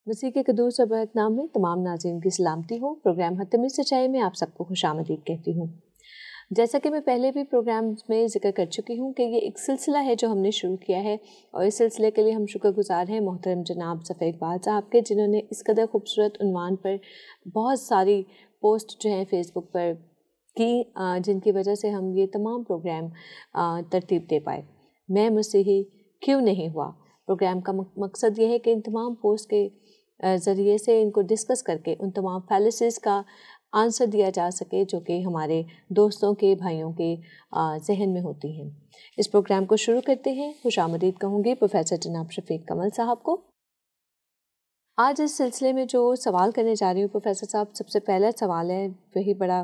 مسیح کے قدوس و برکت نام میں تمام ناظرین کی سلامتی ہو۔ پروگرام حتمی سچائی میں آپ سب کو خوش آمدید کہتی ہوں۔ جیسا کہ میں پہلے بھی پروگرامز میں ذکر کر چکی ہوں کہ یہ ایک سلسلہ ہے جو ہم نے شروع کیا ہے، اور اس سلسلے کے لیے ہم شکر گزار ہیں محترم جناب ظفر اقبال صاحب کے، جنہوں نے اس قدر خوبصورت عنوان پر بہت ساری پوسٹ جو ہیں فیس بک پر کی، جن کی وجہ سے ہم یہ تمام پروگرام ترتیب دے پائے۔ میں مسیحی کیوں نہیں ہوا پروگرام کا مقصد یہ ہے کہ ان تمام پوسٹ کے ذریعے سے ان کو ڈسکس کر کے ان تمام فیلسز کا آنسر دیا جا سکے جو کہ ہمارے دوستوں کے، بھائیوں کے ذہن میں ہوتی ہیں۔ اس پروگرام کو شروع کرتے ہیں۔ خوش آمدید کہوں گی پروفیسر جناب شفیق کمل صاحب کو۔ آج اس سلسلے میں جو سوال کرنے جا رہی ہوں پروفیسر صاحب، سب سے پہلا سوال ہے، وہی بڑا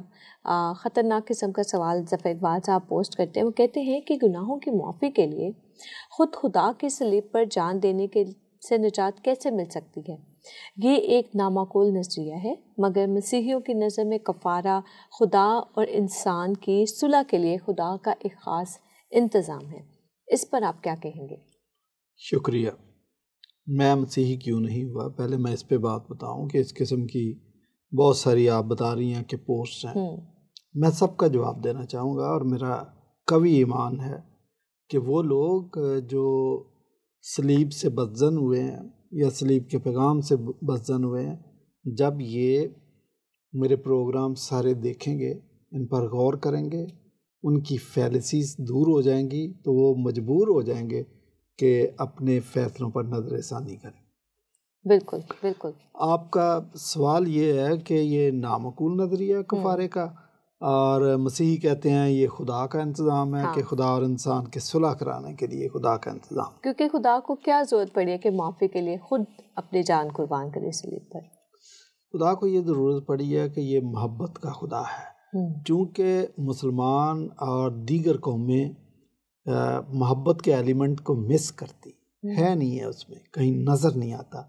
خطرناک قسم کا سوال ظفر اقبال صاحب پوسٹ کرتے ہیں۔ وہ کہتے ہیں کہ گناہوں کی معافی کے لیے خود خدا کی صلیب پر جان دینے کے سے نجات کیسے مل سکتی ہے؟ یہ ایک نامعقول نظریہ ہے، مگر مسیحیوں کی نظر میں کفارہ خدا اور انسان کی صلح کے لیے خدا کا ایک خاص انتظام ہے۔ اس پر آپ کیا کہیں گے؟ شکریہ۔ میں مسیحی کیوں نہیں ہوا، پہلے میں اس پہ بات بتاؤں کہ اس قسم کی بہت ساری آپ بتا رہی ہیں کہ پوسٹ ہیں، میں سب کا جواب دینا چاہوں گا، اور میرا قوی ایمان ہے کہ وہ لوگ جو صلیب سے بدظن ہوئے ہیں یا صلیب کے پیغام سے بدظن ہوئے ہیں، جب یہ میرے پروگرام سارے دیکھیں گے، ان پر غور کریں گے، ان کی فیلسیز دور ہو جائیں گی، تو وہ مجبور ہو جائیں گے کہ اپنے فیصلوں پر نظر ثانی کریں۔ بالکل بالکل۔ آپ کا سوال یہ ہے کہ یہ نامعقول نظریہ کفارے کا، اور مسیحی کہتے ہیں یہ خدا کا انتظام ہے، کہ خدا اور انسان کے صلح کرانے کے لیے خدا کا انتظام، کیونکہ خدا کو کیا ضرورت پڑی ہے کہ معافی کے لیے خود اپنی جان قربان کرے صلیب پر؟ خدا کو یہ ضرورت پڑی ہے کہ یہ محبت کا خدا ہے، چونکہ مسلمان اور دیگر قومیں محبت کے ایلیمنٹ کو مس کرتی ہے، نہیں ہے، اس میں کہیں نظر نہیں آتا،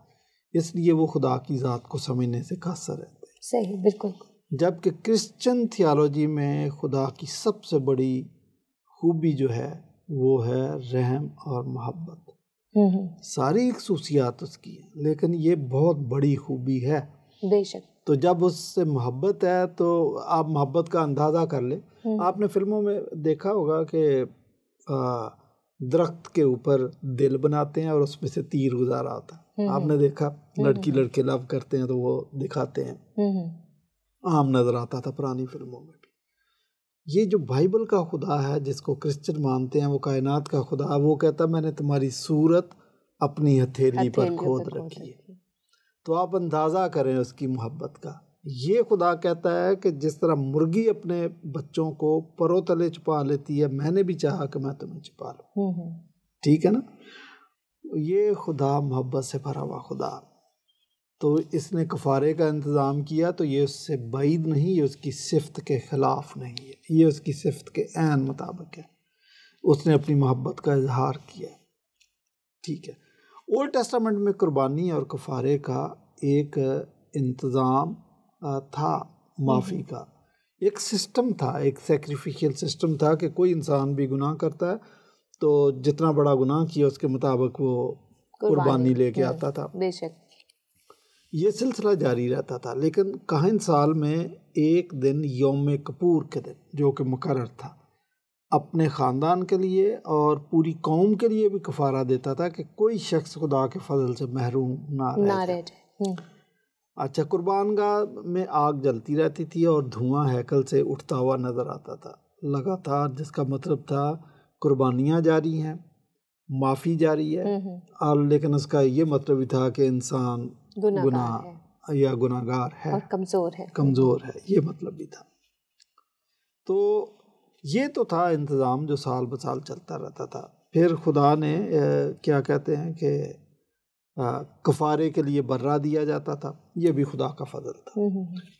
اس لیے وہ خدا کی ذات کو سمجھنے سے قاصر رہتے ہیں۔ صحیح، بالکل۔ جبکہ کرسچن تھیالوجی میں خدا کی سب سے بڑی خوبی جو ہے وہ ہے رحم اور محبت۔ ساری خصوصیات اس کی ہیں، لیکن یہ بہت بڑی خوبی ہے۔ بے شک۔ تو جب اس سے محبت ہے تو آپ محبت کا اندازہ کر لیں۔ آپ نے فلموں میں دیکھا ہوگا کہ درخت کے اوپر دل بناتے ہیں اور اس میں سے تیر گزارا ہوتا ہے، آپ نے دیکھا، لڑکی لڑکے لو کرتے ہیں تو وہ دکھاتے ہیں، عام نظر آتا تھا پرانی فلموں میں بھی۔ یہ جو بائبل کا خدا ہے جس کو کرسچن مانتے ہیں، وہ کائنات کا خدا ہے، وہ کہتا ہے میں نے تمہاری صورت اپنی ہتھیلی پر کھود رکھی ہے۔ تو آپ اندازہ کریں اس کی محبت کا۔ یہ خدا کہتا ہے کہ جس طرح مرغی اپنے بچوں کو پروں تلے چھپا لیتی ہے، میں نے بھی چاہا کہ میں تمہیں چھپا لوں۔ ٹھیک ہے نا؟ یہ خدا محبت سے بھرا ہوا خدا، تو اس نے کفارے کا انتظام کیا، تو یہ اس سے بعید نہیں، یہ اس کی صفت کے خلاف نہیں ہے، یہ اس کی صفت کے عین مطابق ہے۔ اس نے اپنی محبت کا اظہار کیا۔ ٹھیک ہے، اولڈ ٹیسٹامنٹ میں قربانی اور کفارے کا ایک انتظام تھا، معافی کا ایک سسٹم تھا، ایک سیکریفیشل سسٹم تھا کہ کوئی انسان بھی گناہ کرتا ہے تو جتنا بڑا گناہ کیا اس کے مطابق وہ قربانی لے کے آتا تھا۔ بے شک۔ یہ سلسلہ جاری رہتا تھا، لیکن کاہن سال میں ایک دن یوم کپور کے دن جو کہ مقرر تھا، اپنے خاندان کے لیے اور پوری قوم کے لیے بھی کفارہ دیتا تھا کہ کوئی شخص خدا کے فضل سے محروم نہ رہ جائے۔ اچھا، قربان گاہ میں آگ جلتی رہتی تھی اور دھواں ہیکل سے اٹھتا ہوا نظر آتا تھا لگاتار، جس کا مطلب تھا قربانیاں جاری ہیں، معافی جاری ہے، اور لیکن اس کا یہ مطلب بھی تھا کہ انسان گناہ یا گناہ گار ہے اور کمزور ہے، یہ مطلب بھی تھا۔ تو یہ تو تھا انتظام جو سال بسال چلتا رہتا تھا۔ پھر خدا نے کیا کہتے ہیں کہ کفارے کے لیے برہ دیا جاتا تھا، یہ بھی خدا کا فضل تھا۔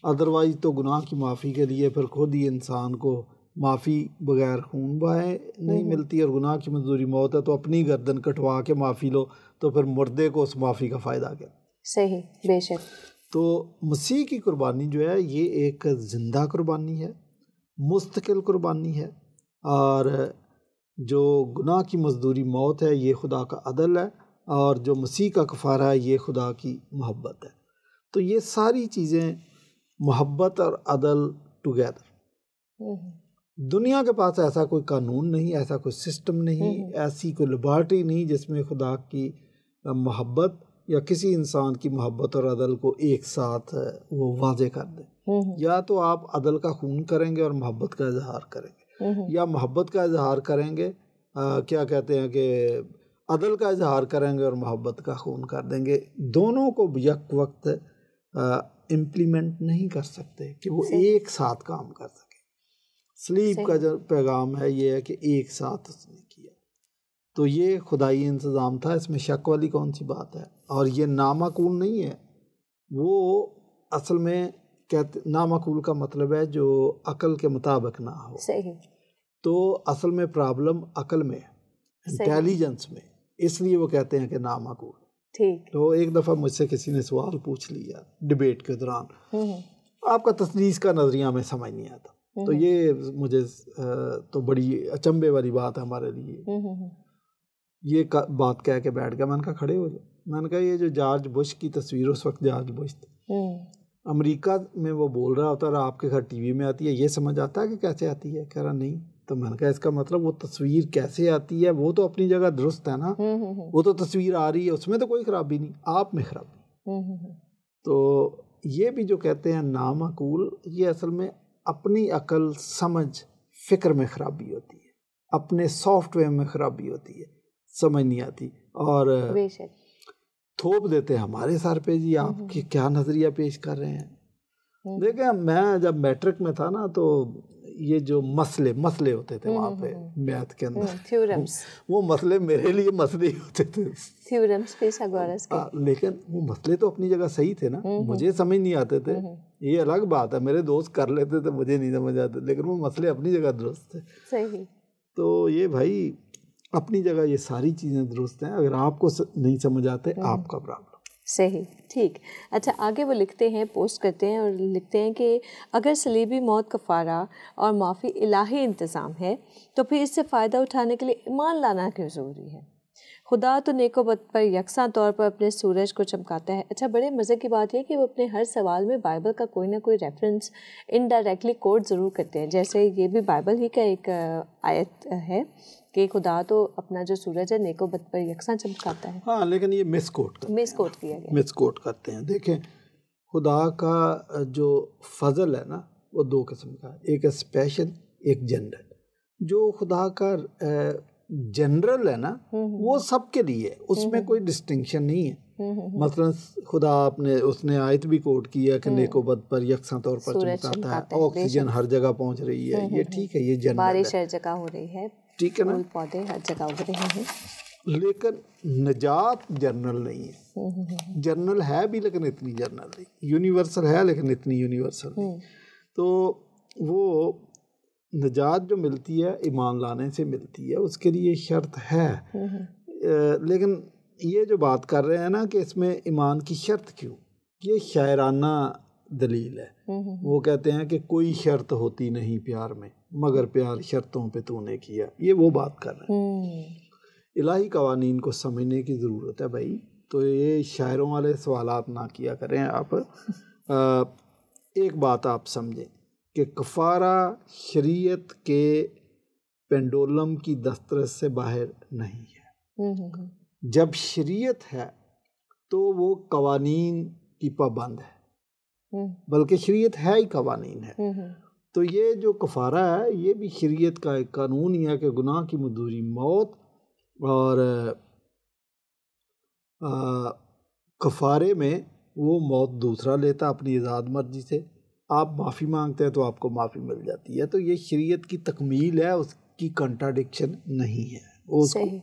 ادروائز تو گناہ کی معافی کے لیے پھر خود ہی انسان کو معافی بغیر خون بہائے نہیں ملتی، اور گناہ کی مزدوری موت ہے، تو اپنی گردن کٹوا کے معافی لو، تو پھر مردے کو اس معافی کا فائدہ کیا؟ صحیح، بے شک۔ تو مسیح کی قربانی جو ہے یہ ایک زندہ قربانی ہے، مستقل قربانی ہے، اور جو گناہ کی مزدوری موت ہے یہ خدا کا عدل ہے، اور جو مسیح کا کفارہ ہے یہ خدا کی محبت ہے. تو یہ ساری چیزیں محبت اور عدل ٹوگیدر. دنیا کے پاس ایسا کوئی قانون نہیں, ایسا کوئی سسٹم نہیں, ایسی کوئی لیبارٹی نہیں جس میں خدا کی محبت یا کسی انسان کی محبت اور عدل کو ایک ساتھ وہ واضح کر دے. یا تو آپ عدل کا خون کریں گے اور محبت کا اظہار کریں گے, یا محبت کا اظہار کریں گے, کیا کہتے ہیں کہ عدل کا اظہار کریں گے اور محبت کا خون کر دیں گے. دونوں کو یک وقت امپلیمنٹ نہیں کر سکتے کہ وہ ایک ساتھ کام کر سکیں. سلیب کا جو پیغام ہے یہ ہے کہ ایک ساتھ اس نے کیا. تو یہ خدائی انتظام تھا, اس میں شک والی کون سی بات ہے. اور یہ نامعقول نہیں ہے, وہ اصل میں کہتے نامعقول کا مطلب ہے جو عقل کے مطابق نہ ہو. صحیح. تو اصل میں پرابلم عقل میں ہے, انٹیلیجنس میں, اس لیے وہ کہتے ہیں کہ نامعقول. ٹھیک. تو ایک دفعہ مجھ سے کسی نے سوال پوچھ لیا ڈیبیٹ کے دوران, آپ کا تثلیث کا نظریہ میں سمجھ نہیں آتا. تو یہ مجھے تو بڑی اچنبے والی بات ہے ہمارے لیے. یہ بات کہہ کے بیٹھ گیا. میں نے کہا کھڑے ہو جاؤ. میں نے کہا یہ جو جارج بش کی تصویر, اس وقت جارج بش تھا, امریکہ میں وہ بول رہا ہوتا ہے, آپ کے گھر ٹی وی میں آتی ہے, یہ سمجھ آتا ہے کہ کیسے آتی ہے؟ کہہ رہا نہیں. تو میں نے کہا اس کا مطلب وہ تصویر کیسے آتی ہے, وہ تو اپنی جگہ درست ہے نا, وہ تو تصویر آ رہی ہے, اس میں تو کوئی خرابی نہیں, آپ میں خرابی. تو یہ بھی جو کہتے ہیں نامعقول, یہ اصل میں اپنی عقل سمجھ فکر میں خرابی ہوتی ہے, اپنے سافٹ ویئر میں خرابی ہوتی ہے, سمجھ نہیں آتی, اور تھوپ دیتے ہیں ہمارے سر پہ, جی آپ کی کیا نظریہ پیش کر رہے ہیں. دیکھیں میں جب میٹرک میں تھا نا, تو یہ جو مسئلے ہوتے تھے وہاں پہ میتھ کے اندر, وہ مسئلے میرے لیے مسئلے ہی ہوتے تھے, لیکن وہ مسئلے تو اپنی جگہ صحیح تھے نا, مجھے سمجھ نہیں آتے تھے, یہ الگ بات ہے, میرے دوست کر لیتے تھے, مجھے نہیں سمجھ آتے, لیکن وہ مسئلے اپنی جگہ درست تھے. صحیح. تو یہ بھائی اپنی جگہ یہ ساری چیزیں درست ہیں, اگر آپ کو نہیں سمجھ آتے آپ کا پرابلم. صحیح. ٹھیک. اچھا آگے وہ لکھتے ہیں, پوسٹ کرتے ہیں اور لکھتے ہیں کہ اگر صلیبی موت کفارہ اور معافی الہی انتظام ہے تو پھر اس سے فائدہ اٹھانے کے لیے ایمان لانا کیوں ضروری ہے؟ خدا تو نیک و بد پر یکساں طور پر اپنے سورج کو چمکاتا ہے. اچھا بڑے مزے کی بات یہ کہ وہ اپنے ہر سوال میں بائبل کا کوئی نہ کوئی ریفرنس انڈائریکٹلی کوٹ ضرور کرتے ہیں. جیسے یہ بھی بائبل ہی کا ایک آیت ہے کہ خدا تو اپنا جو سورج ہے نیک و بد پر یکساں چمکاتا ہے. ہاں لیکن یہ مس کوٹ کیا گیا, مس کوٹ کرتے ہیں. دیکھیں خدا کا جو فضل ہے نا وہ دو قسم کا ہے, ایک ہے اسپیشل, ایک جنرل. جو خدا کا جنرل ہے نا وہ سب کے لیے, اس میں کوئی ڈسٹنکشن نہیں ہے. مثلا خدا اس نے آیت بھی کوٹ کیا کہ نیک و بد پر یکساں طور پر چمکاتا ہے, آکسیجن ہر جگہ پہنچ رہی ہے, یہ ٹھیک ہے, یہ جنرل ہے, بارش ہر جگہ ہو رہی ہے, ٹھیک ہے نا, پودے ہر جگہ اگ رہے ہیں. لیکن نجات جنرل نہیں ہے. جنرل ہے بھی لیکن اتنی جنرل نہیں, یونیورسل ہے لیکن اتنی یونیورسل نہیں. تو وہ نجات جو ملتی ہے ایمان لانے سے ملتی ہے, اس کے لیے شرط ہے. لیکن یہ جو بات کر رہے ہیں نا کہ اس میں ایمان کی شرط کیوں, یہ شاعرانہ دلیل ہے. وہ کہتے ہیں کہ کوئی شرط ہوتی نہیں پیار میں مگر پیار شرطوں پہ تو نے کیا, یہ وہ بات کر رہے ہیں. الہی قوانین کو سمجھنے کی ضرورت ہے بھائی. تو یہ شاعروں والے سوالات نہ کیا کریں آپ. ایک بات آپ سمجھیں کہ کفارہ شریعت کے پینڈولم کی دسترس سے باہر نہیں ہے. جب شریعت ہے تو وہ قوانین کی پابند ہے, بلکہ شریعت ہے ہی قوانین ہے. تو یہ جو کفارہ ہے یہ بھی شریعت کا ایک قانون ہی ہے کہ گناہ کی مزدوری موت, اور کفارے میں وہ موت دوسرا لیتا اپنی آزاد مرضی سے. آپ معافی مانگتے ہیں تو آپ کو معافی مل جاتی ہے. تو یہ شریعت کی تکمیل ہے, اس کی کنٹراڈکشن نہیں ہے.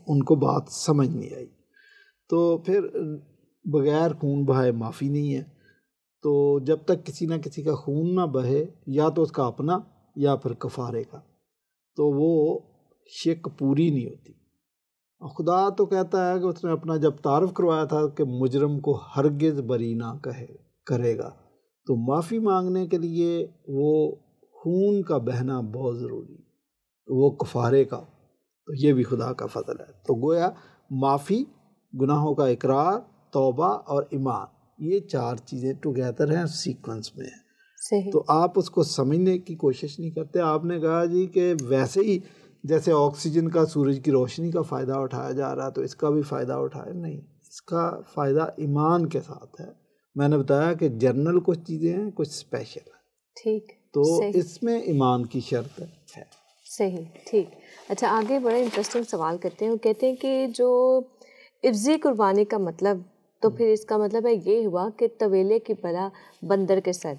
ان کو بات سمجھ نہیں آئی. تو پھر بغیر خون بہائے معافی نہیں ہے. تو جب تک کسی نہ کسی کا خون نہ بہے, یا تو اس کا اپنا یا پھر کفارے کا, تو وہ شک پوری نہیں ہوتی. خدا تو کہتا ہے کہ اس نے اپنا جب تعارف کروایا تھا کہ مجرم کو ہرگز بری نہ کرے گا, تو معافی مانگنے کے لیے وہ خون کا بہنا بہت ضروری, وہ کفارے کا. تو یہ بھی خدا کا فضل ہے. تو گویا معافی گناہوں کا اقرار، توبہ اور ایمان، یہ 4 چیزیں ٹوگیدر ہیں، سیکوینس میں ہیں. تو آپ اس کو سمجھنے کی کوشش نہیں کرتے. آپ نے کہا جی کہ ویسے ہی جیسے آکسیجن کا سورج کی روشنی کا فائدہ اٹھایا جا رہا ہے تو اس کا بھی فائدہ اٹھائے. نہیں، اس کا فائدہ ایمان کے ساتھ ہے. میں نے بتایا کہ جنرل کچھ چیزیں ہیں، کچھ اسپیشل ہیں. ٹھیک، تو اس میں ایمان کی شرط ہے. صحیح، ٹھیک. اچھا، آگے بڑا انٹرسٹنگ سوال کرتے ہیں. وہ کہتے ہیں کہ جو عفظی قربانی کا مطلب، تو پھر اس کا مطلب ہے یہ ہوا کہ طویلے کی بلا بندر کے سر.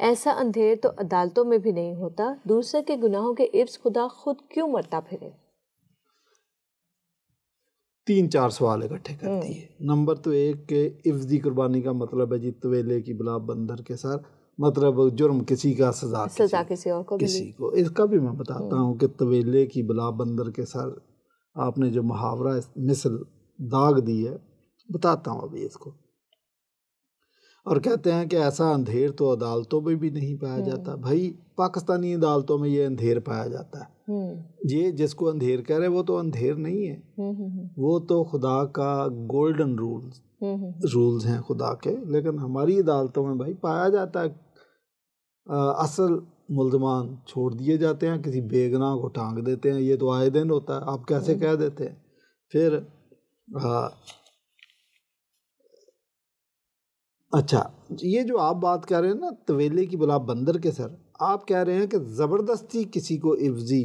ایسا اندھیر تو عدالتوں میں بھی نہیں ہوتا. دوسرے کے گناہوں کے عفظ خدا خود کیوں مرتا پھرے؟ 3-4 سوال اکٹھے کرتی ہے. نمبر تو 1 کہ عفظی قربانی کا مطلب ہے جی طویلے کی بلا بندر کے سر، مطلب جرم کسی کا، سزا کسی اور کو. اس کا بھی میں بتاتا ہوں کہ طویلے کی بلا بندر کے سر، آپ نے جو محاورہ مثل داغ دی ہے، بتاتا ہوں ابھی اس کو. اور کہتے ہیں کہ ایسا اندھیر تو عدالتوں میں بھی نہیں پایا جاتا. بھائی پاکستانی عدالتوں میں یہ اندھیر پایا جاتا ہے. یہ جس کو اندھیر کہہ رہے وہ تو اندھیر نہیں ہے، وہ تو خدا کا گولڈن رولز ہیں خدا کے. لیکن ہماری عدالتوں میں بھائی پایا جاتا ہے. اصل ملزمان چھوڑ دیے جاتے ہیں، کسی بے گناہ کو ٹانگ دیتے ہیں. یہ تو آئے دن ہوتا ہے. آپ کیسے کہہ دیتے ہیں؟ پھر اچھا، یہ جو آپ بات کہہ رہے ہیں نا طویلے کی بلا بندر کے سر، آپ کہہ رہے ہیں کہ زبردستی کسی کو عفظی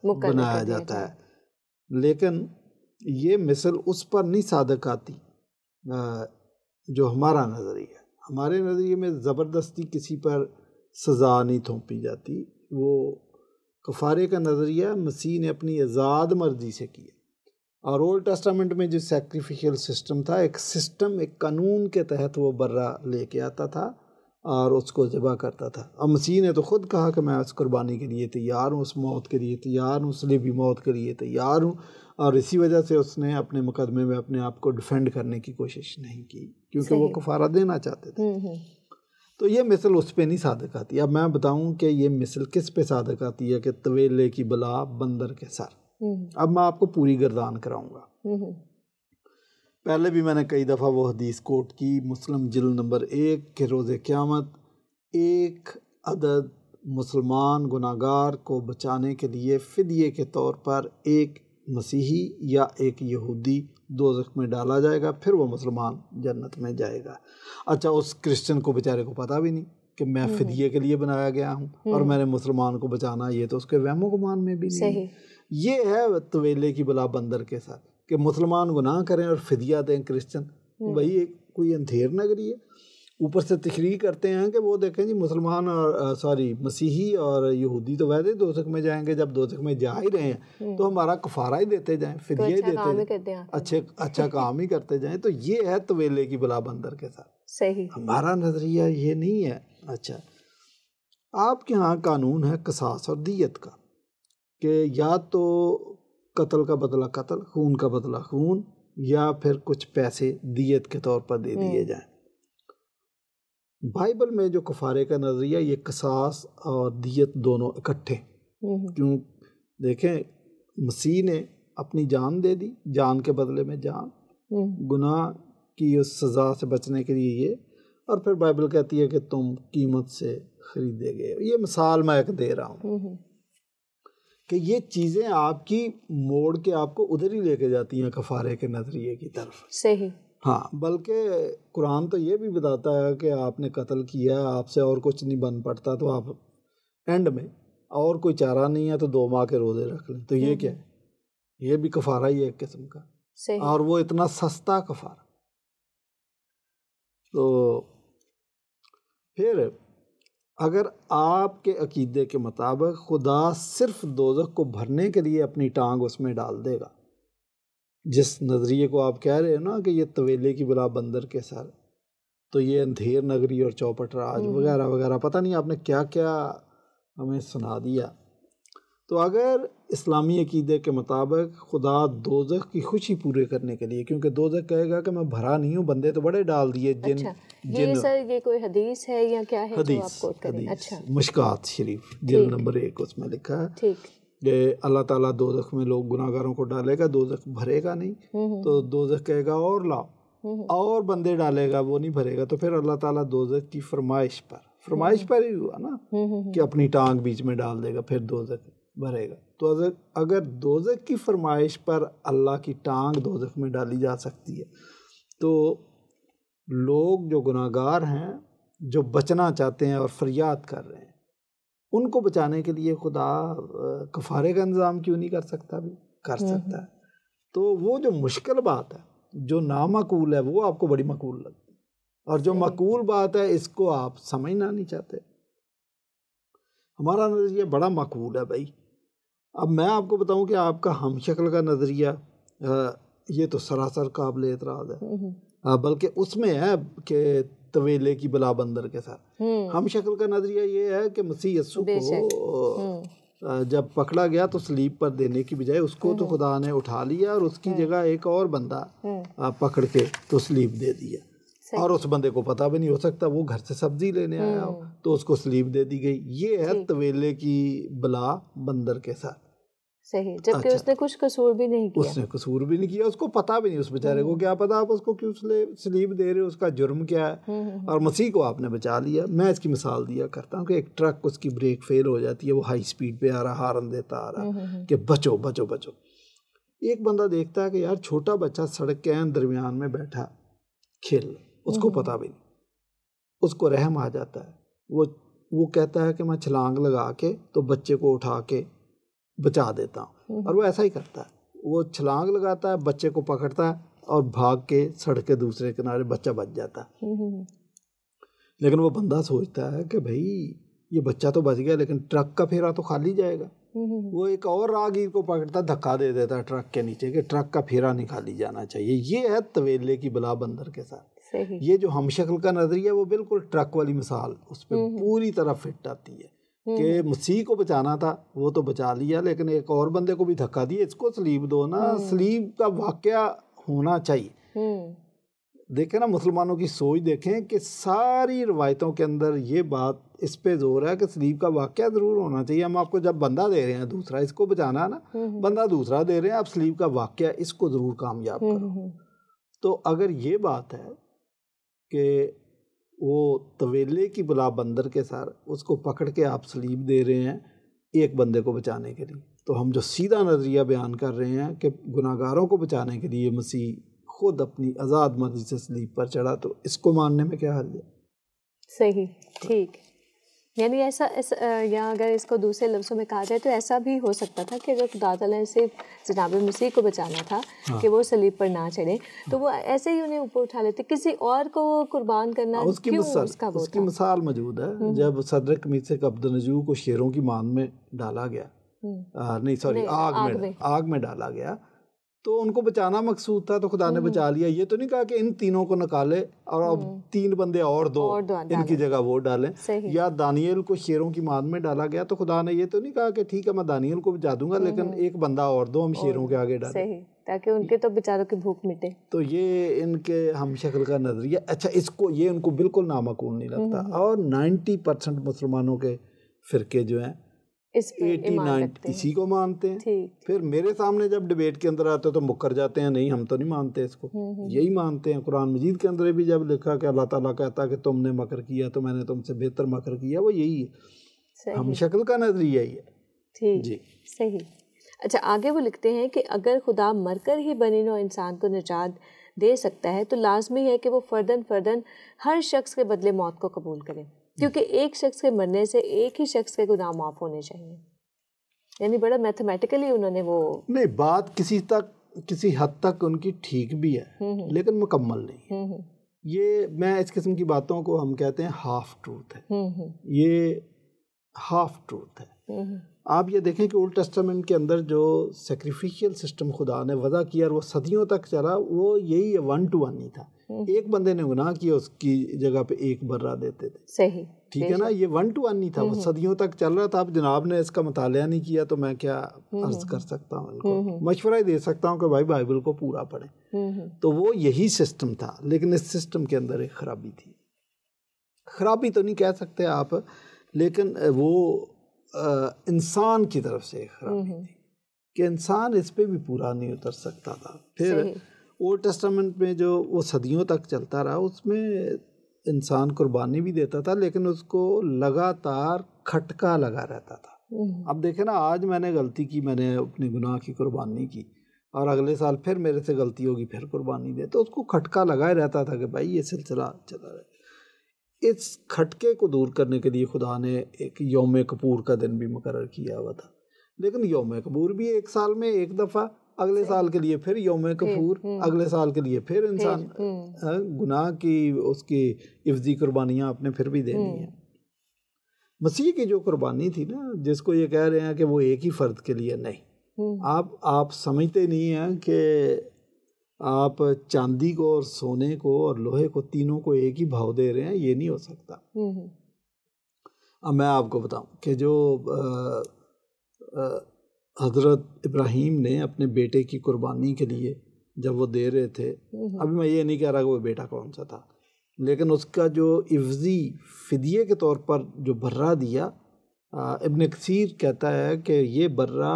بنایا جاتا ہے. لیکن یہ مثل اس پر نہیں صادق آتی جو ہمارا نظریہ. ہمارے نظریے میں زبردستی کسی پر سزا نہیں تھوپی جاتی. وہ کفارے کا نظریہ مسیح نے اپنی آزاد مرضی سے کیا. اور اولڈ ٹیسٹامنٹ میں جو سیکریفیشل سسٹم تھا، ایک سسٹم، ایک قانون کے تحت وہ برہ لے کے آتا تھا اور اس کو ذبح کرتا تھا. اور مسیح نے تو خود کہا کہ میں اس قربانی کے لیے تیار ہوں، اس موت کے لیے تیار ہوں، صلیبی موت کے لیے تیار ہوں. اور اسی وجہ سے اس نے اپنے مقدمے میں اپنے آپ کو ڈیفینڈ کرنے کی کوشش نہیں کی، کیونکہ وہ کفارہ دینا چاہتے تھے. تو یہ مثل اس پہ نہیں صادق آتی. اب میں بتاؤں کہ یہ مثل کس پہ صادق آتی ہے کہ طویلے کی بلا بندر کے سر. اب میں آپ کو پوری گردان کراؤں گا. پہلے بھی میں نے کئی دفعہ وہ حدیث کوٹ کی، مسلم جلد نمبر 1 کہ روز قیامت ایک عدد مسلمان گناہگار کو بچانے کے لیے فدیے کے طور پر ایک مسیحی یا ایک یہودی دوزخ میں ڈالا جائے گا، پھر وہ مسلمان جنت میں جائے گا. اچھا، اس کرسچن کو بیچارے کو پتہ بھی نہیں کہ میں فدیے کے لیے بنایا گیا ہوں اور میں نے مسلمان کو بچانا. یہ تو اس کے وہم و گمان میں بھی نہیں. یہ ہے طویلے کی بلا بندر کے ساتھ کہ مسلمان گناہ کریں اور فدیہ دیں کرسچن. وہی کوئی اندھیر نگری ہے. اوپر سے تشریح کرتے ہیں کہ وہ دیکھیں جی مسلمان اور مسیحی اور یہودی تو ویسے دوزخ میں جائیں گے. جب دوزخ میں جا ہی رہے ہیں تو ہمارا کفارہ ہی دیتے جائیں، فدیہ ہی دیتے جائیں، اچھا کام ہی کرتے جائیں. تو یہ ہے طویلے کی بلا بندر کے ساتھ. صحیح، ہمارا نظریہ یہ نہیں ہے. اچھا، آپ کے ہاں قانون ہے قصاص اور دیت کا، کہ یا تو قتل کا بدلہ قتل، خون کا بدلہ خون، یا پھر کچھ پیسے دیت کے طور پر دے دیے جائیں. بائبل میں جو کفارے کا نظریہ، یہ قصاص اور دیت دونوں اکٹھے. کیوں؟ دیکھیں، مسیح نے اپنی جان دے دی، جان کے بدلے میں جان، گناہ کی اس سزا سے بچنے کے لیے یہ. اور پھر بائبل کہتی ہے کہ تم قیمت سے خریدے گئے. یہ مثال میں ایک دے رہا ہوں کہ یہ چیزیں آپ کی موڑ کے آپ کو ادھر ہی لے کے جاتی ہیں کفارے کے نظریے کی طرف. صحیح. ہاں، بلکہ قرآن تو یہ بھی بتاتا ہے کہ آپ نے قتل کیا، آپ سے اور کچھ نہیں بن پڑتا، تو آپ اینڈ میں اور کوئی چارہ نہیں ہے تو 2 ماہ کے روزے رکھ لیں. تو یہ کیا ہے؟ یہ بھی کفارہ ہی ہے ایک قسم کا. اور وہ اتنا سستا کفارہ. تو پھر اگر آپ کے عقیدے کے مطابق خدا صرف دوزخ کو بھرنے کے لیے اپنی ٹانگ اس میں ڈال دے گا، جس نظریے کو آپ کہہ رہے ہیں نا کہ یہ طویلے کی بلا بندر کے سر، تو یہ اندھیر نگری اور چوپٹ راج وغیرہ وغیرہ، پتہ نہیں آپ نے کیا کیا ہمیں سنا دیا. تو اگر اسلامی عقیدے کے مطابق خدا دوزخ کی خوشی پورے کرنے کے لیے، کیونکہ دوزخ کہے گا کہ میں بھرا نہیں ہوں، بندے تو بڑے ڈال دیے جن. یہ سر یہ کوئی حدیث ہے یا کیا ہے جو آپ کوٹ کریں؟ حدیث مشکات شریف جلد نمبر 1 اس میں لکھا ہے. ٹھیک. کہ اللہ تعالیٰ دوزخ میں لوگ گناہگاروں کو ڈالے گا، دوزخ بھرے گا نہیں، تو دوزخ کہے گا اور لاؤ، اور بندے ڈالے گا، وہ نہیں بھرے گا، تو پھر اللہ تعالیٰ دوزخ کی فرمائش پر ہی ہوا نا کہ اپنی ٹانگ بیچ میں ڈال دے گا، پھر دوزخ بھرے گا۔ تو اگر دوزخ کی فرمائش پر اللہ کی ٹانگ دوزخ میں ڈالی جا سکتی ہے، تو لوگ جو گناہگار ہیں، جو بچنا چاہتے ہیں اور فریاد کر رہے ہیں، ان کو بچانے کے لیے خدا کفارے کا انتظام کیوں نہیں کر سکتا؟ بھی کر سکتا ہے۔ تو وہ جو مشکل بات ہے، جو نامعقول ہے، وہ آپ کو بڑی معقول لگتی ہے، اور جو معقول بات ہے اس کو آپ سمجھنا نہیں چاہتے۔ ہمارا نظریہ بڑا معقول ہے بھائی۔ اب میں آپ کو بتاؤں کہ آپ کا ہم شکل کا نظریہ یہ تو سراسر قابل اعتراض ہے، بلکہ اس میں ہے کہ طویلے کی بلا بندر کے ساتھ۔ ہم شکل کا نظریہ یہ ہے کہ مسیح یسوع کو جب پکڑا گیا تو صلیب پر دینے کی بجائے اس کو تو خدا نے اٹھا لیا، اور اس کی جگہ ایک اور بندہ پکڑ کے تو صلیب دے دیا، اور اس بندے کو پتہ بھی نہیں، ہو سکتا وہ گھر سے سبزی لینے آیا ہو تو اس کو صلیب دے دی گئی۔ یہ ہے طویلے کی بلا بندر کے ساتھ، صحیح، جبکہ اس نے کچھ قصور بھی نہیں کیا، اس نے قصور بھی نہیں کیا، اس کو پتہ بھی نہیں، اس بیچارے کو کیا پتہ آپ اس کو کیوں صلیب دے رہے ہو، اس کا جرم کیا ہے، اور مسیح کو آپ نے بچا لیا۔ میں اس کی مثال دیا کرتا ہوں کہ ایک ٹرک، اس کی بریک فیل ہو جاتی ہے، وہ ہائی سپیڈ پہ آ رہا، ہارن دیتا آ رہا کہ بچو بچو بچو۔ ایک بندہ دیکھتا ہے کہ یار چھوٹا بچہ سڑک کے درمیان میں بیٹھا کھیل، اس کو پتہ بھی نہیں، اس کو رحم آ جاتا ہے، وہ کہتا ہے کہ میں چھلانگ لگا کے تو بچے کو اٹھا کے بچا دیتا ہوں، اور وہ ایسا ہی کرتا ہے، وہ چھلانگ لگاتا ہے، بچے کو پکڑتا ہے اور بھاگ کے سڑک کے دوسرے کنارے بچہ بچ جاتا ہے۔ لیکن وہ بندہ سوچتا ہے کہ بھائی یہ بچہ تو بچ گیا، لیکن ٹرک کا پھیرا تو خالی جائے گا۔ وہ ایک اور راہگیر کو پکڑتا، دھکا دے دیتا ہے ٹرک کے نیچے کہ ٹرک کا پھیرا نہیں خالی جانا چاہیے۔ یہ ہے طویلے کی بلا بندر کے ساتھ۔ یہ جو ہم شکل کا نظریہ، وہ بالکل ٹرک والی مثال اس پہ پوری طرح فٹ آتی ہے کہ مسیح کو بچانا تھا، وہ تو بچا لیا، لیکن ایک اور بندے کو بھی دھکا دیا، اس کو صلیب دو نا۔ صلیب کا واقعہ ہونا چاہیے۔ دیکھیں نا، مسلمانوں کی سوچ دیکھیں کہ ساری روایتوں کے اندر یہ بات اس پہ زور ہے کہ صلیب کا واقعہ ضرور ہونا چاہیے۔ ہم آپ کو جب بندہ دے رہے ہیں دوسرا، اس کو بچانا ہے نا، بندہ دوسرا دے رہے ہیں، آپ صلیب کا واقعہ اس کو ضرور کامیاب کرو۔ تو اگر یہ بات ہے کہ وہ طویلے کی بلا بندر کے سر، اس کو پکڑ کے آپ صلیب دے رہے ہیں ایک بندے کو بچانے کے لیے، تو ہم جو سیدھا نظریہ بیان کر رہے ہیں کہ گناہگاروں کو بچانے کے لیے مسیح خود اپنی آزاد مرضی سے صلیب پر چڑھا، تو اس کو ماننے میں کیا حل ہے؟ صحیح، ٹھیک۔ یعنی ایسا یا اگر اس کو دوسرے لفظوں میں کہا جائے تو ایسا بھی ہو سکتا تھا کہ اگر خدا تعالیٰ نے صرف جناب مسیح کو بچانا تھا کہ وہ صلیب پر نہ چڑھے، تو وہ ایسے ہی انہیں اوپر اٹھا لیتے، کسی اور کو قربان کرنا کیوں اس کا وہ تھا؟ اس کی مثال موجود ہے۔ جب صدرک میثاق عبدالنجو کو شیروں کی مان میں ڈالا گیا، آگ میں ڈالا گیا، تو ان کو بچانا مقصود تھا، تو خدا نے بچا لیا۔ یہ تو نہیں کہا کہ ان تینوں کو نکالے اور اب 3 بندے اور دو ان کی جگہ وہ ڈالیں، یا دانیل کو شیروں کی مان میں ڈالا گیا تو خدا نے یہ تو نہیں کہا کہ ٹھیک ہے میں دانیل کو بچا دوں گا، لیکن ایک بندہ اور دو ہم شیروں کے آگے ڈالیں، تاکہ ان کے تو بیچاروں کی بھوک مٹے۔ تو یہ ان کے ہم شکل کا نظریہ، اچھا اس کو یہ ان کو بالکل نامعقول نہیں لگتا، اور 90% مسلمانوں کے فرقے جو ہیں 89 اسی کو مانتے ہیں۔ پھر میرے سامنے جب ڈیبیٹ کے اندر آتے تو مکر جاتے ہیں، نہیں ہم تو نہیں مانتے اس کو، یہی مانتے ہیں۔ قرآن مجید کے اندر بھی جب لکھا کہ اللہ تعالیٰ کہتا کہ تم نے مکر کیا تو میں نے تم سے بہتر مکر کیا، وہ یہی ہے، ہم شکل کا نظریہ ہی ہے۔ جی صحیح۔ اچھا، آگے وہ لکھتے ہیں کہ اگر خدا مر کر ہی بنی نوع انسان کو نجات دے سکتا ہے تو لازمی ہے کہ وہ فرداً ہر شخص کے بدلے موت کو قبول کرے، کیونکہ ایک شخص کے مرنے سے ایک ہی شخص کے گناہ معاف ہونے چاہیے۔ یعنی بڑا میتھمیٹیکلی انہوں نے وہ نہیں، بات کسی حد تک ان کی ٹھیک بھی ہے لیکن مکمل نہیں۔ یہ میں اس قسم کی باتوں کو ہم کہتے ہیں ہاف ٹروتھ ہے، یہ ہاف ٹروتھ ہے۔ آپ یہ دیکھیں کہ اولڈ ٹیسٹامنٹ کے اندر جو سیکریفیشل سسٹم خدا نے وضع کیا اور وہ صدیوں تک چلا، وہ یہی 1 to 1 ہی تھا۔ ایک بندے نے گناہ کیا، اس کی جگہ پہ ایک برا دیتے تھے، صحیح، ٹھیک ہے نا، یہ 1 to 1 نہیں تھا، وہ صدیوں تک چل رہا تھا۔ اب جناب نے اس کا مطالعہ نہیں کیا تو میں کیا عرض کر سکتا ہوں، ان کو مشورہ ہی دے سکتا ہوں کہ بھائی بائبل کو پورا پڑھیں۔ تو وہ یہی سسٹم تھا، لیکن اس سسٹم کے اندر ایک خرابی تھی، خرابی تو نہیں کہہ سکتے آپ، لیکن وہ انسان کی طرف سے ایک خرابی تھی کہ انسان اس پہ بھی پورا نہیں اتر سکتا تھا. پھر اولڈ ٹیسٹامنٹ میں جو وہ صدیوں تک چلتا رہا اس میں انسان قربانی بھی دیتا تھا لیکن اس کو لگاتار کھٹکا لگا رہتا تھا. اب دیکھیں نا, آج میں نے غلطی کی, میں نے اپنے گناہ کی قربانی کی اور اگلے سال پھر میرے سے غلطی ہوگی, پھر قربانی دے, تو اس کو کھٹکا لگا ہی رہتا تھا کہ بھائی یہ سلسلہ چلا رہے. اس کھٹکے کو دور کرنے کے لیے خدا نے ایک یوم کپور کا دن بھی مقرر کیا ہوا تھا, لیکن یوم کپور بھی ایک سال میں ایک دفعہ, اگلے سال کے لیے پھر یوم کفور, اگلے سال کے لیے پھر انسان گناہ کی اس کی عوضی قربانیاں آپ نے پھر بھی دینی ہیں. مسیح کی جو قربانی تھی نا, جس کو یہ کہہ رہے ہیں کہ وہ ایک ہی فرد کے لیے, نہیں, آپ سمجھتے نہیں ہیں کہ آپ چاندی کو اور سونے کو اور لوہے کو تینوں کو ایک ہی بھاؤ دے رہے ہیں, یہ نہیں ہو سکتا. اب میں آپ کو بتاؤں کہ جو حضرت ابراہیم نے اپنے بیٹے کی قربانی کے لیے جب وہ دے رہے تھے, ابھی میں یہ نہیں کہہ رہا کہ وہ بیٹا کون سا تھا, لیکن اس کا جو عوضی فدیے کے طور پر جو برہ دیا, ابن کثیر کہتا ہے کہ یہ برہ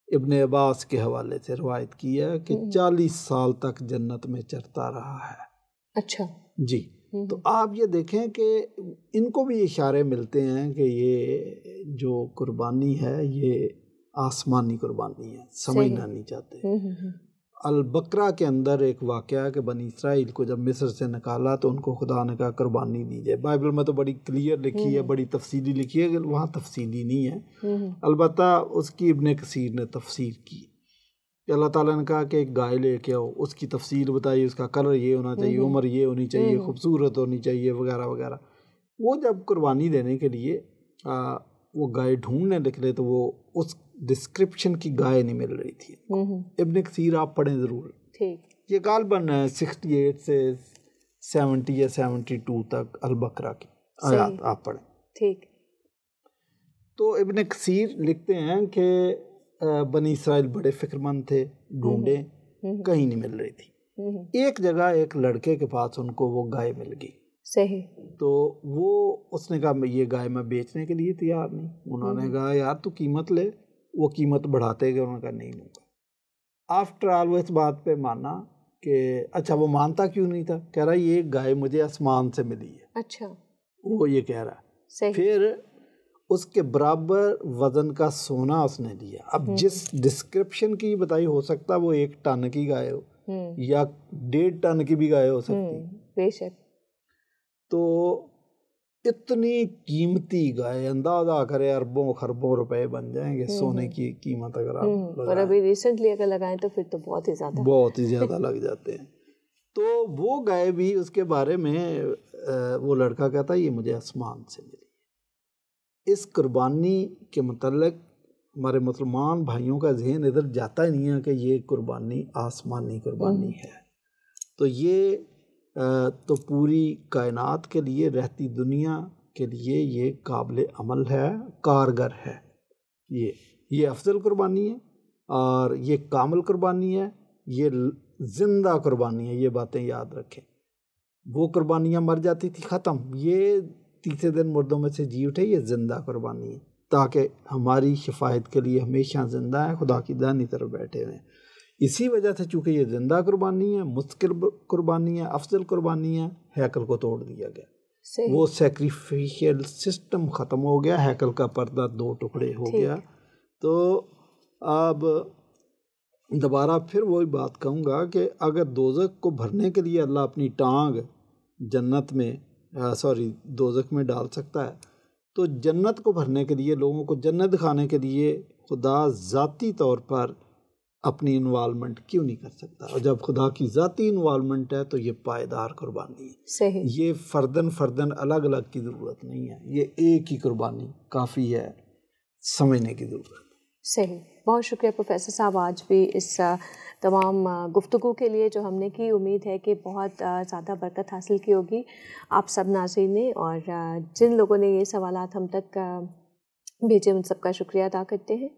ابن عباس کے حوالے سے روایت کی ہے کہ 40 سال تک جنت میں چرتا رہا ہے. اچھا جی, تو آپ یہ دیکھیں کہ ان کو بھی اشارے ملتے ہیں کہ یہ جو قربانی ہے یہ آسمانی قربانی ہے, سمجھنا نہیں چاہتے. البقرہ کے اندر ایک واقعہ ہے کہ بنی اسرائیل کو جب مصر سے نکالا تو ان کو خدا نے کہا قربانی دیجیے. بائبل میں تو بڑی کلیئر لکھی ہے, بڑی تفصیلی لکھی ہے, کہ وہاں تفصیلی نہیں ہے. البتہ اس کی ابن کثیر نے تفسیر کی کہ اللہ تعالیٰ نے کہا کہ ایک گائے لے کے آؤ, اس کی تفصیل بتائی, اس کا کلر یہ ہونا چاہیے, عمر یہ ہونی چاہیے, خوبصورت ہونی چاہیے, وغیرہ وغیرہ. وہ جب قربانی دینے کے لیے وہ گائے ڈھونڈنے نکلے تو وہ اس ڈسکرپشن کی گائے نہیں مل رہی تھی. ابن کثیر آپ پڑھیں ضرور, یہ غالباً 68 سے 70 یا 72 تک البقرہ کی آیات آپ پڑھیں. ٹھیک. تو ابن کثیر لکھتے ہیں کہ بنی اسرائیل بڑے فکر مند تھے, ڈھونڈے, کہیں نہیں مل رہی تھی. ایک جگہ ایک لڑکے کے پاس ان کو وہ گائے مل گئی. صحیح. تو وہ اس نے کہا یہ گائے میں بیچنے کے لیے تیار نہیں. انہوں نے کہا یار تو قیمت لے. وہ قیمت بڑھاتے گئے, انہوں نے کہا نہیں لوں گا. آفٹر آل وہ اس بات پہ مانا کہ اچھا, وہ مانتا کیوں نہیں تھا, کہہ رہا یہ گائے مجھے آسمان سے ملی ہے. اچھا, وہ یہ کہہ رہا. پھر اس کے برابر وزن کا سونا اس نے دیا. اب جس ڈسکرپشن کی بتائی, ہو سکتا وہ 1 ٹن کی گائے ہو یا 1.5 ٹن کی بھی گائے ہو سکتی. بے شک. تو اتنی قیمتی گائے, اندازہ کرے اربوں خربوں روپے بن جائیں گے سونے کی قیمت اگر آپ اور ابھی ریسنٹلی اگر لگائیں تو پھر تو بہت ہی زیادہ لگ جاتے ہیں. تو وہ گائے بھی اس کے بارے میں وہ لڑکا کہتا ہے یہ مجھے آسمان سے ملی. اس قربانی کے متعلق ہمارے مسلمان بھائیوں کا ذہن ادھر جاتا ہی نہیں ہے کہ یہ قربانی آسمانی قربانی ہے. تو یہ تو پوری کائنات کے لیے, رہتی دنیا کے لیے یہ قابل عمل ہے, کارگر ہے. یہ افضل قربانی ہے اور یہ کامل قربانی ہے, یہ زندہ قربانی ہے. یہ باتیں یاد رکھیں. وہ قربانیاں مر جاتی تھی, ختم. یہ تیسرے دن مردوں میں سے جی اٹھے, یہ زندہ قربانی ہے تاکہ ہماری شفاعت کے لیے ہمیشہ زندہ ہے, خدا کی دائیں طرف بیٹھے ہوئے ہیں. اسی وجہ سے چونکہ یہ زندہ قربانی ہے, مستقل قربانی ہے, افضل قربانی ہے, ہیکل کو توڑ دیا گیا. وہ سیکریفیشل سسٹم ختم ہو گیا, ہیکل کا پردہ 2 ٹکڑے ہو گیا. تو اب دوبارہ پھر وہی بات کہوں گا کہ اگر دوزخ کو بھرنے کے لیے اللہ اپنی ٹانگ جنت میں دوزخ میں ڈال سکتا ہے, تو جنت کو بھرنے کے لیے, لوگوں کو جنت دکھانے کے لیے خدا ذاتی طور پر اپنی انوالومنٹ کیوں نہیں کر سکتا؟ اور جب خدا کی ذاتی انوالومنٹ ہے تو یہ پائیدار قربانی ہے. صحیح. یہ فردن الگ الگ کی ضرورت نہیں ہے, یہ ایک ہی قربانی کافی ہے, سمجھنے کی ضرورت. صحیح. بہت شکریہ پروفیسر صاحب آج بھی اس تمام گفتگو کے لیے جو ہم نے کی. امید ہے کہ بہت زیادہ برکت حاصل کی ہوگی آپ سب ناظرین نے, اور جن لوگوں نے یہ سوالات ہم تک بھیجے ان سب کا شکریہ ادا کرتے ہیں,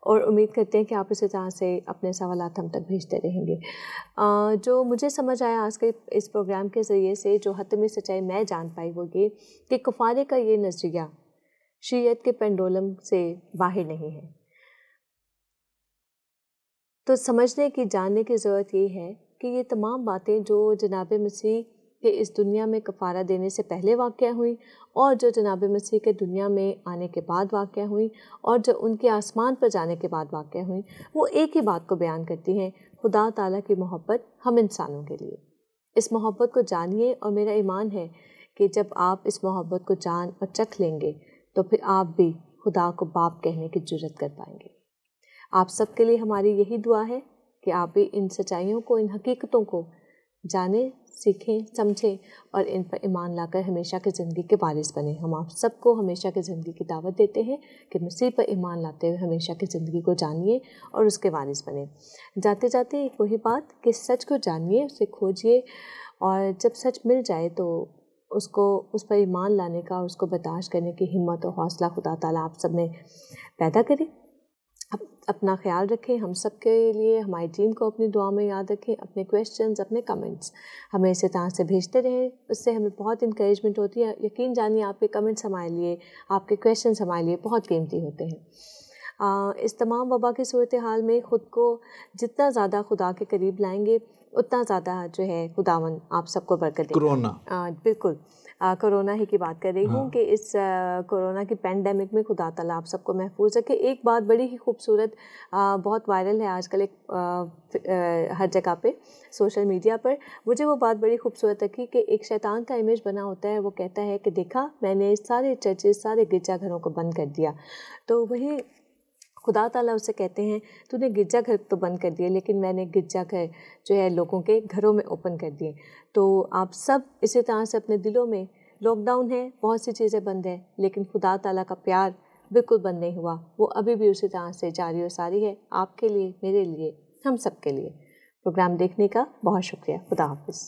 اور امید کرتے ہیں کہ آپ اسی طرح سے اپنے سوالات ہم تک بھیجتے رہیں گے. جو مجھے سمجھ آیا آج کے اس پروگرام کے ذریعے سے, جو حتمی سچائی میں جان پائی وہ یہ کہ کفارے کا یہ نظریہ شیعت کے پینڈولم سے باہر نہیں ہے. تو سمجھنے کی جاننے کی ضرورت یہ ہے کہ یہ تمام باتیں جو جناب مسیح کے اس دنیا میں کفارہ دینے سے پہلے واقع ہوئیں اور جو جناب مسیح کے دنیا میں آنے کے بعد واقع ہوئیں اور جو ان کے آسمان پر جانے کے بعد واقع ہوئیں، وہ ایک ہی بات کو بیان کرتی ہیں، خدا تعالیٰ کی محبت ہم انسانوں کے لیے. اس محبت کو جانیے، اور میرا ایمان ہے کہ جب آپ اس محبت کو جان اور چکھ لیں گے تو پھر آپ بھی خدا کو باپ کہنے کی جرات کر پائیں گے. آپ سب کے لیے ہماری یہی دعا ہے کہ آپ بھی ان سچائیوں کو، ان حقیقتوں کو جانیں، سیکھیں، سمجھیں اور ان پر ایمان لا کر ہمیشہ کی زندگی کے وارث بنیں. ہم آپ سب کو ہمیشہ کی زندگی کی دعوت دیتے ہیں کہ مسیح پر ایمان لاتے ہوئے ہمیشہ کی زندگی کو جانیے اور اس کے وارث بنیں. جاتے جاتے ایک وہی بات کہ سچ کو جانیے، اسے کھوجیے، اور جب سچ مل جائے تو اس پر ایمان لانے کا، اس کو برداشت کرنے کی ہمت اور حوصلہ خدا تعالیٰ آپ سب میں پیدا کرے. اپنا خیال رکھیں، ہم سب کے لیے ہماری ٹیم کو اپنی دعا میں یاد رکھیں. اپنے کویشچنز، اپنے کمنٹس ہمیں اسی طرح سے بھیجتے رہیں، اس سے ہمیں بہت انکریجمنٹ ہوتی ہے. یقین جانیے آپ کے کمنٹس ہمارے لیے، آپ کے کویشچنز ہمارے لیے بہت قیمتی ہوتے ہیں. اس تمام وبا کی صورتحال میں خود کو جتنا زیادہ خدا کے قریب لائیں گے اتنا زیادہ جو ہے خداوند آپ سب کو برکت دے. کرونا، بالکل کرونا ہی کی بات کر رہی ہوں کہ اس کرونا کی پینڈیمک میں خدا تعالیٰ آپ سب کو محفوظ رکھے. ایک بات بڑی ہی خوبصورت بہت وائرل ہے آج کل ایک ہر جگہ پہ سوشل میڈیا پر، مجھے وہ بات بڑی خوبصورت لگی کہ ایک شیطان کا امیج بنا ہوتا ہے، وہ کہتا ہے کہ دیکھا میں نے سارے چرچز، سارے گرجا گھروں کو بند کر دیا. تو وہی خدا تعالیٰ اسے کہتے ہیں تو نے گرجا گھر تو بند کر دیے، لیکن میں نے گرجا گھر جو ہے لوگوں کے گھروں میں اوپن کر دیے. تو آپ سب اسی طرح سے اپنے دلوں میں، لاک ڈاؤن ہے، بہت سی چیزیں بند ہیں، لیکن خدا تعالیٰ کا پیار بالکل بند نہیں ہوا، وہ ابھی بھی اسی طرح سے جاری و ساری ہے، آپ کے لیے، میرے لیے، ہم سب کے لیے. پروگرام دیکھنے کا بہت شکریہ. خدا حافظ.